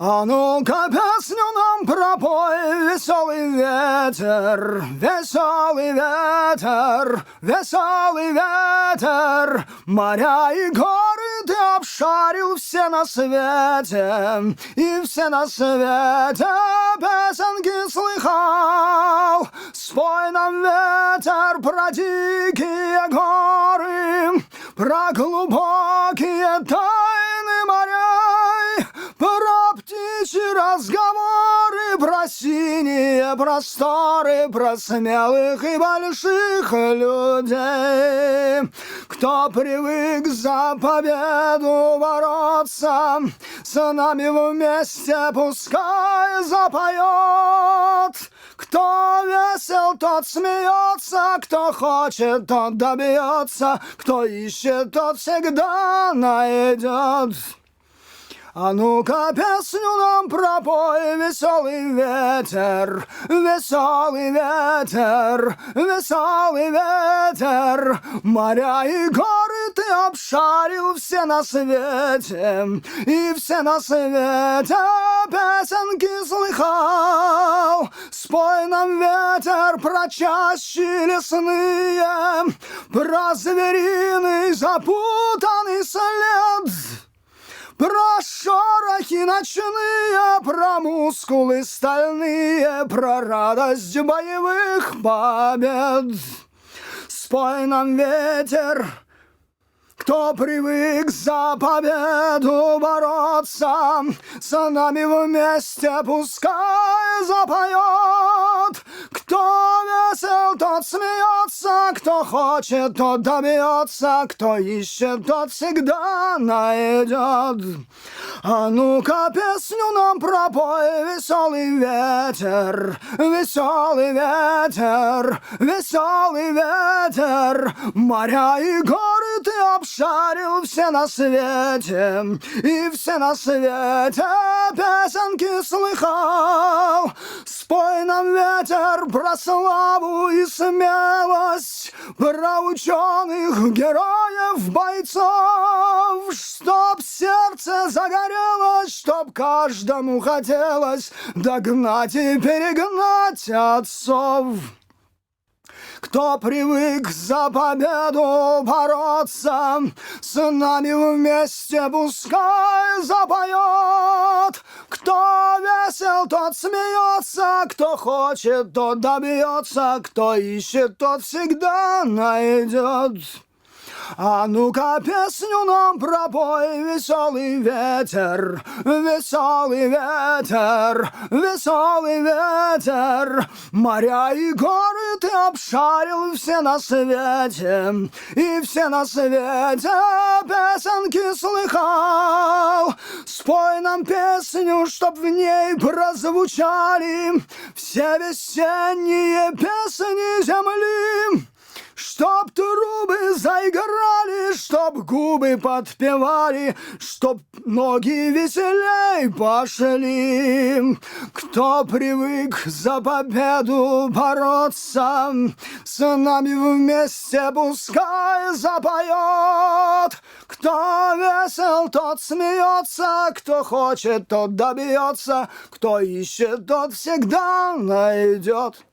А ну-ка песню нам пропой, веселый ветер, веселый ветер, веселый ветер. Моря и горы ты обшарил все на свете, и все на свете песенки слыхал. Спой нам, ветер, про дикие горы, про глубокие тайны морей, про птичьи разговоры, про синие просторы, про смелых и больших людей. Кто привык за победу бороться, с нами вместе пускай запоет. Кто весел, тот смеется, кто хочет, тот добьется, кто ищет, тот всегда найдет. А ну-ка песню нам пропой, веселый ветер, веселый ветер, веселый ветер. Моря и горы ты обшарил все на свете, и все на свете песенки слыхал. Спой нам, ветер, про чащи лесные, про звериный запутанный след, про шорохи ночные, про мускулы стальные, про радость боевых побед. Спой нам, ветер, кто привык за победу бороться, с нами вместе пускай запоет. Кто весел, тот смеется, кто хочет, тот добьется, кто ищет, тот всегда найдет. А ну-ка песню нам пропой, веселый ветер, веселый ветер, веселый ветер. Моря и горы ты обшарил все на свете, и все на свете песенки слыхал. Спой нам, ветер, про славу и смелость, про ученых, героев, бойцов, чтоб сердце загорелось, чтоб каждому хотелось догнать и перегнать отцов. Кто привык за победу бороться, с нами вместе пускай запоет. Кто весел, тот смеется, кто хочет, тот добьется, кто ищет, тот всегда найдет. А ну-ка песню нам пропой, веселый ветер, веселый ветер, веселый ветер. Моря и горы ты обшарил все на свете, и все на свете песенки слыхал. Спой нам песню, чтоб в ней прозвучали все весенние песни земли, чтоб трубы заиграли, чтоб губы подпевали, чтоб ноги веселей пошли. Кто привык за победу бороться, с нами вместе пускай запоет. Кто весел, тот смеется, кто хочет, тот добьется, кто ищет, тот всегда найдет.